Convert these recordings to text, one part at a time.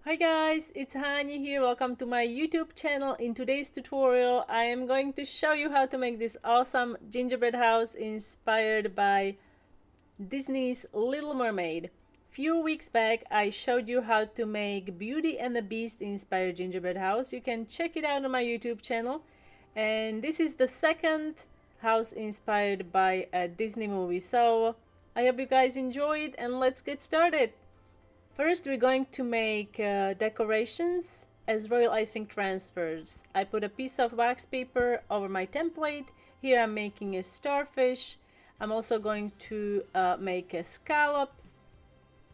Hi guys, it's Hani here. Welcome to my YouTube channel. In today's tutorial, I am going to show you how to make this awesome gingerbread house inspired by Disney's Little Mermaid. Few weeks back, I showed you how to make Beauty and the Beast inspired gingerbread house. You can check it out on my YouTube channel. And this is the second house inspired by a Disney movie. So I hope you guys enjoyed and let's get started. First, we're going to make decorations as royal icing transfers. I put a piece of wax paper over my template. Here I'm making a starfish. I'm also going to make a scallop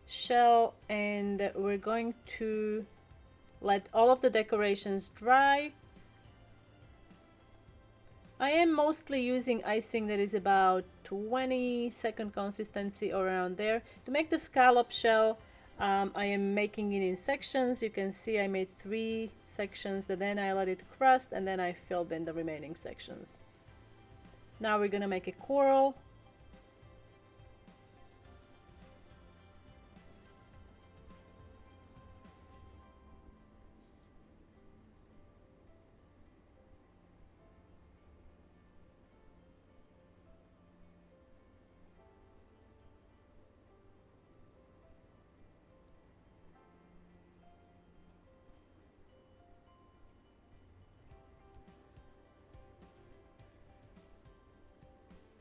shell, and we're going to let all of the decorations dry. I am mostly using icing that is about 20-second consistency or around there. To make the scallop shell, I am making it in sections. You can see I made 3 sections, and then I let it crust, and then I filled in the remaining sections. Now we're gonna make a coral.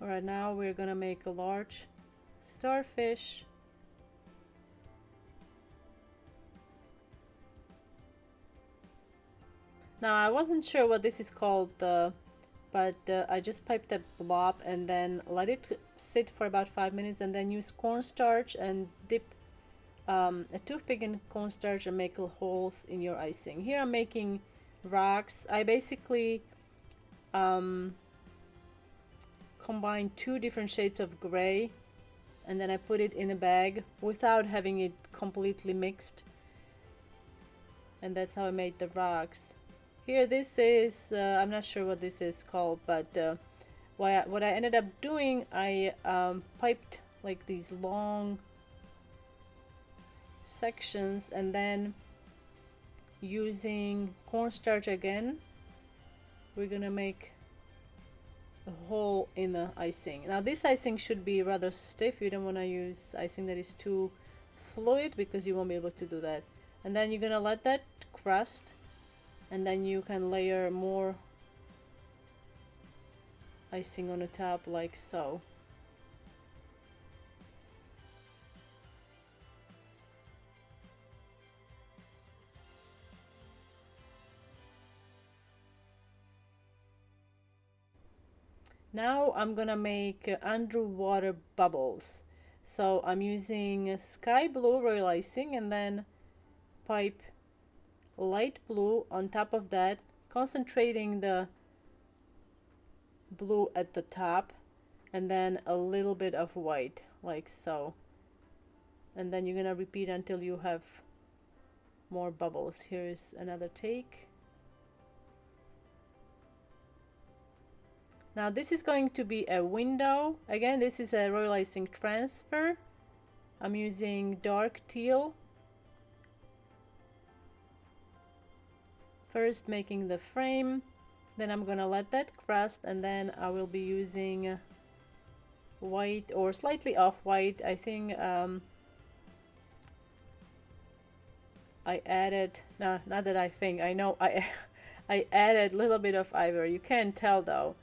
Alright, now we're gonna make a large starfish. Now I wasn't sure what this is called, but I just piped a blob and then let it sit for about 5 minutes, and then use cornstarch and dip a toothpick in cornstarch and make holes in your icing. Here I'm making rocks. I basically combine 2 different shades of gray, and then I put it in a bag without having it completely mixed, and that's how I made the rocks. Here this is, I'm not sure what this is called, but what I ended up doing, I piped like these long sections, and then using cornstarch again, we're gonna make a hole in the icing. Now this icing should be rather stiff. You don't want to use icing that is too fluid, because you won't be able to do that. And then you're gonna let that crust, and then you can layer more icing on the top like so. Now I'm gonna make underwater bubbles. So I'm using sky blue royal icing, and then pipe light blue on top of that, concentrating the blue at the top, and then a little bit of white like so. And then you're gonna repeat until you have more bubbles. Here's another take. Now this is going to be a window. Again, this is a royal icing transfer. I'm using dark teal. First making the frame, then I'm gonna let that crust, and then I will be using white or slightly off-white. I think I added, no, not that I think, I know I added a little bit of ivory. You can't tell though,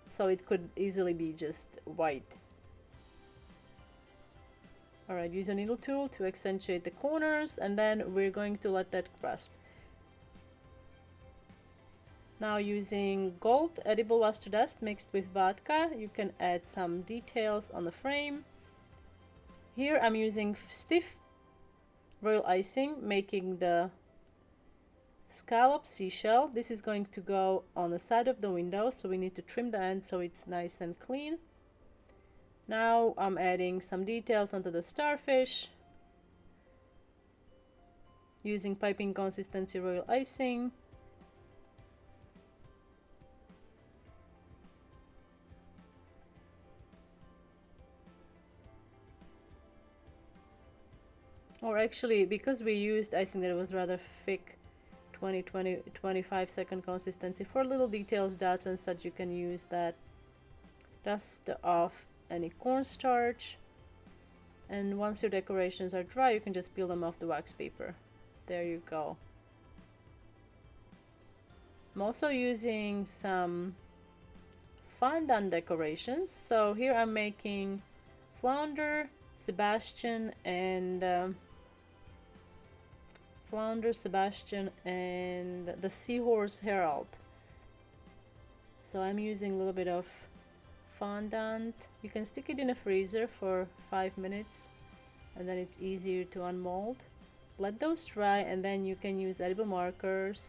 so it could easily be just white. Alright, use a needle tool to accentuate the corners, and then we're going to let that crust. Now using gold edible luster dust mixed with vodka, you can add some details on the frame. Here I'm using stiff royal icing, making the scallop seashell. This is going to go on the side of the window, so we need to trim the end so it's nice and clean. Now I'm adding some details onto the starfish, using piping consistency royal icing. Or actually, because we used icing that was rather thick, 25-second consistency, for little details, dots and such, you can use that. Dust off any cornstarch, and once your decorations are dry, you can just peel them off the wax paper. There you go. I'm also using some fondant decorations. So here I'm making Flounder, Sebastian, and the Seahorse Herald. So I'm using a little bit of fondant. You can stick it in a freezer for 5 minutes and then it's easier to unmold. Let those dry and then you can use edible markers.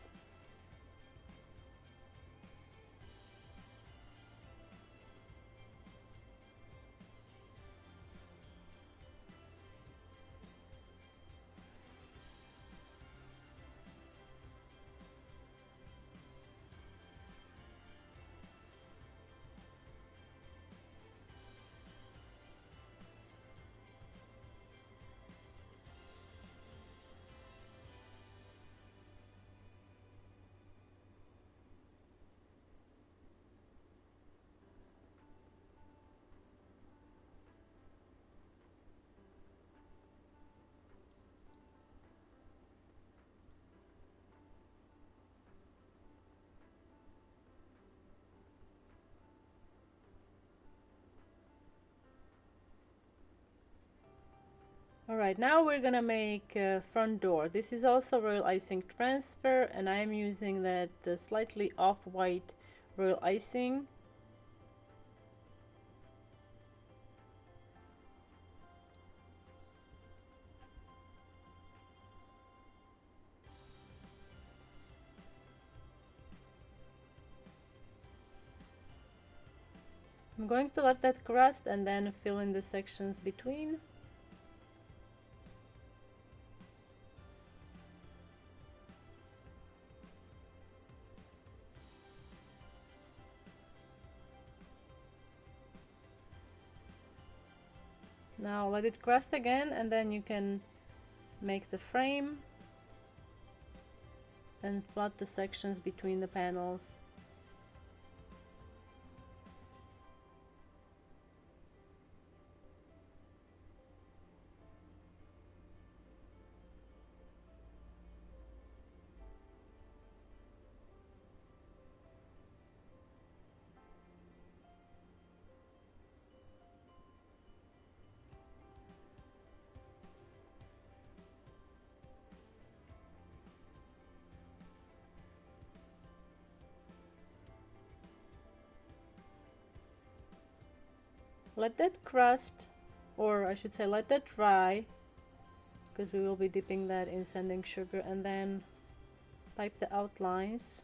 Alright, now we're gonna make a front door. This is also royal icing transfer, and I'm using that slightly off-white royal icing. I'm going to let that crust and then fill in the sections between. Now let it crust again and then you can make the frame and flood the sections between the panels. Let that crust, or I should say let that dry, because we will be dipping that in sanding sugar, and then pipe the outlines.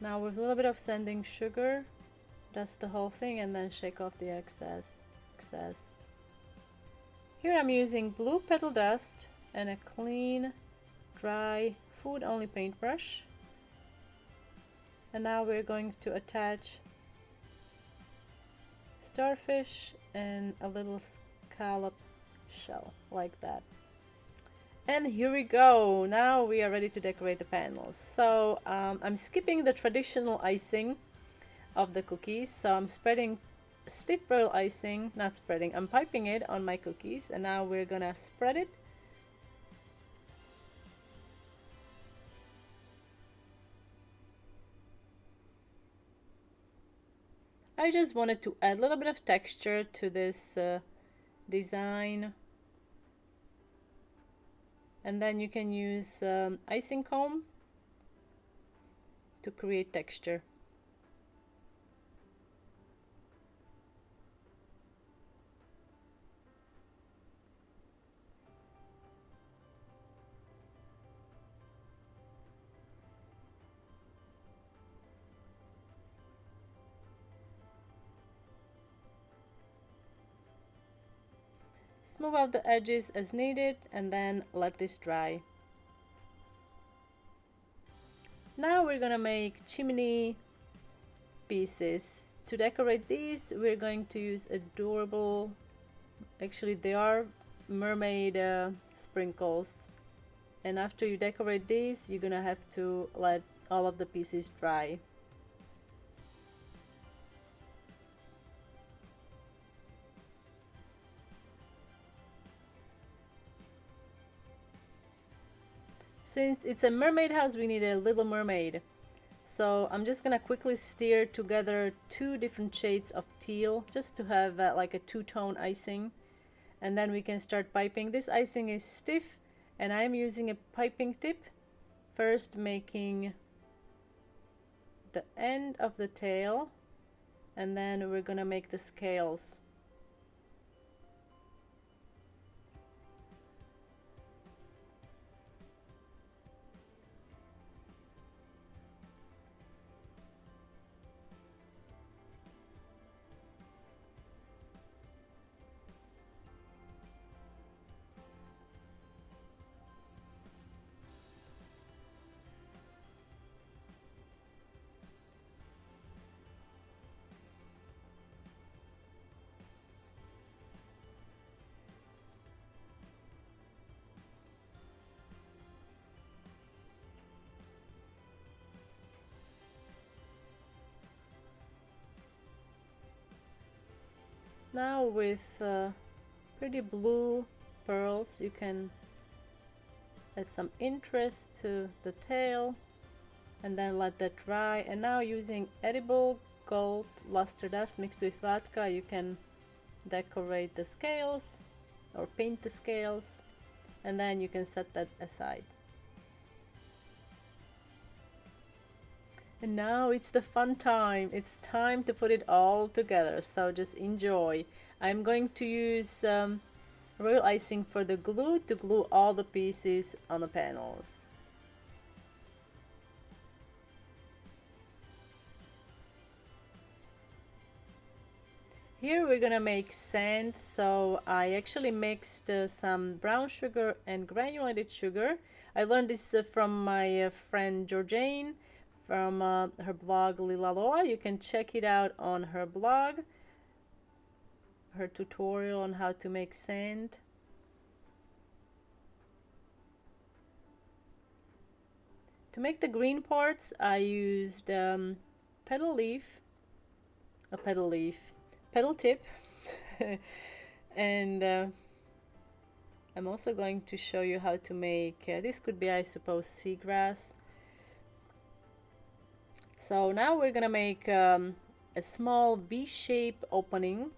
Now with a little bit of sanding sugar, dust the whole thing and then shake off the excess. Here I'm using blue petal dust and a clean, dry, food-only paintbrush. And now we're going to attach starfish and a little scallop shell, like that. And here we go. Now we are ready to decorate the panels. So I'm skipping the traditional icing of the cookies. So I'm spreading stiff royal icing, not spreading, I'm piping it on my cookies. And now we're gonna spread it. I just wanted to add a little bit of texture to this design. And then you can use icing comb to create texture. Smooth out the edges as needed and then let this dry. Now we're gonna make chimney pieces. To decorate these, we're going to use adorable, actually they are mermaid sprinkles. And after you decorate these, you're gonna have to let all of the pieces dry. Since it's a mermaid house, we need a little mermaid. So I'm just gonna quickly stir together two different shades of teal just to have like a two-tone icing, and then we can start piping. This icing is stiff and I'm using a piping tip, first making the end of the tail and then we're gonna make the scales. Now with pretty blue pearls you can add some interest to the tail and then let that dry. And now using edible gold luster dust mixed with vodka, you can decorate the scales or paint the scales, and then you can set that aside. And now it's the fun time. It's time to put it all together, so just enjoy. I'm going to use royal icing for the glue to glue all the pieces on the panels. Here we're gonna make sand, so I actually mixed some brown sugar and granulated sugar. I learned this from my friend Georgiane from her blog Lilaloa. You can check it out on her blog, her tutorial on how to make sand. To make the green parts, I used petal tip and I'm also going to show you how to make this could be, I suppose, seagrass. So now we're gonna make a small V-shaped opening,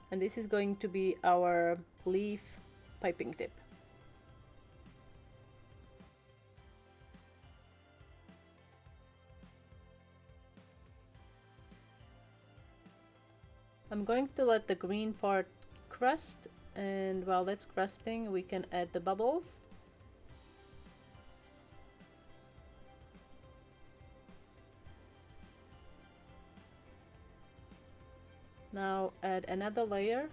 and this is going to be our leaf piping tip. I'm going to let the green part crust, and while that's crusting we can add the bubbles. Now add another layer.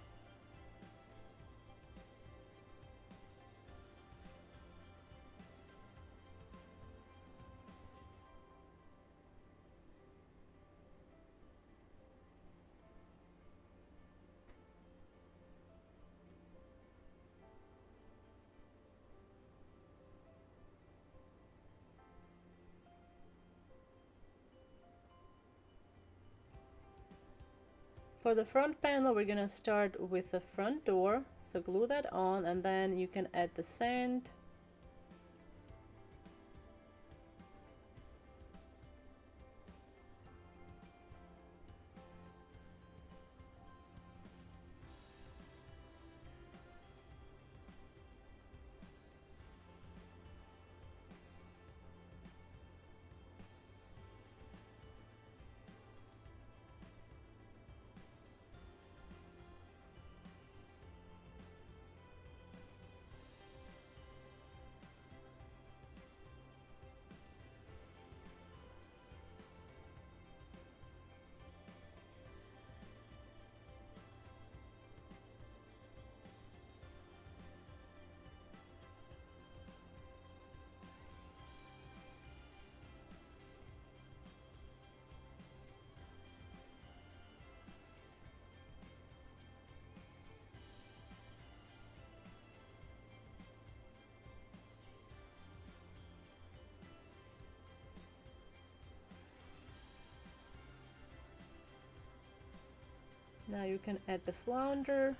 For the front panel, we're gonna start with the front door, so glue that on, and then you can add the sand. Now you can add the flounder,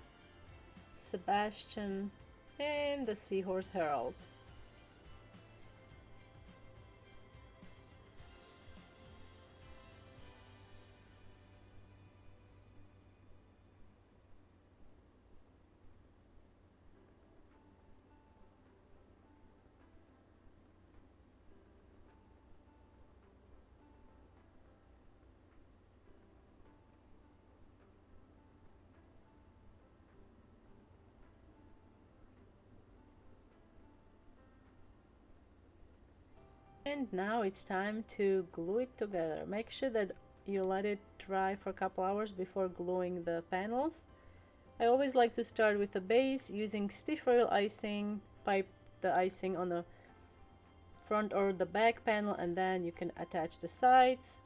Sebastian, and the Seahorse Herald. And now it's time to glue it together. Make sure that you let it dry for a couple hours before gluing the panels. I always like to start with the base using stiff foil icing, pipe the icing on the front or the back panel, and then you can attach the sides.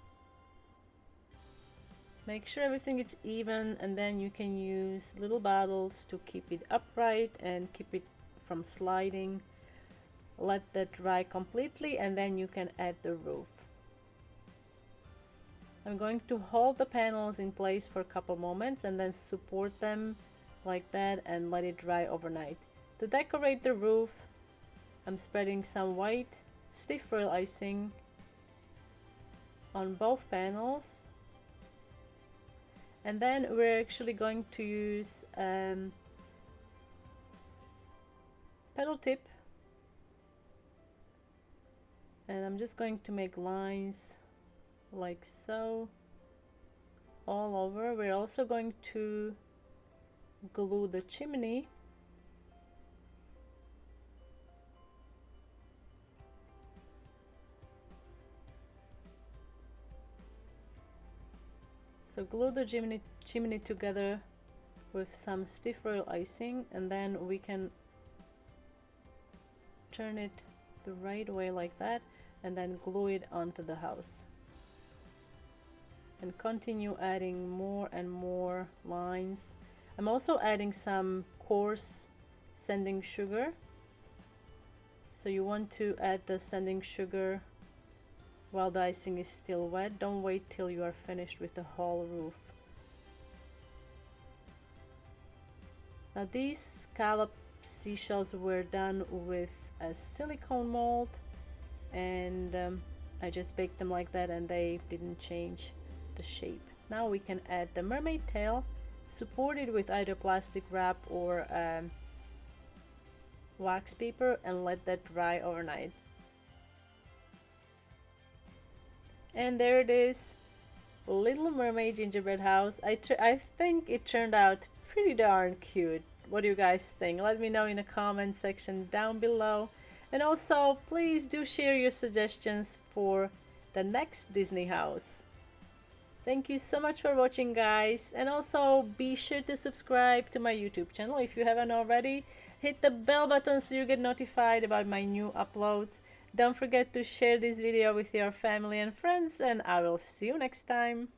Make sure everything is even, and then you can use little bottles to keep it upright and keep it from sliding. Let that dry completely, and then you can add the roof. I'm going to hold the panels in place for a couple moments and then support them like that and let it dry overnight. To decorate the roof, I'm spreading some white stiff foil icing on both panels, and then we're actually going to use petal tip, and I'm just going to make lines like so all over. We're also going to glue the chimney. So glue the chimney together with some stiff foil icing, and then we can turn it the right way like that and then glue it onto the house. And continue adding more and more lines. I'm also adding some coarse sanding sugar. So you want to add the sanding sugar while the icing is still wet. Don't wait till you are finished with the whole roof. Now these scallop seashells were done with a silicone mold, and I just baked them like that and they didn't change the shape. Now we can add the mermaid tail, supported with either plastic wrap or wax paper, and let that dry overnight. And there it is, Little Mermaid gingerbread house. I think it turned out pretty darn cute. What do you guys think? Let me know in the comment section down below. And also, please do share your suggestions for the next Disney house. Thank you so much for watching, guys. And also, be sure to subscribe to my YouTube channel if you haven't already. Hit the bell button so you get notified about my new uploads. Don't forget to share this video with your family and friends, and I will see you next time.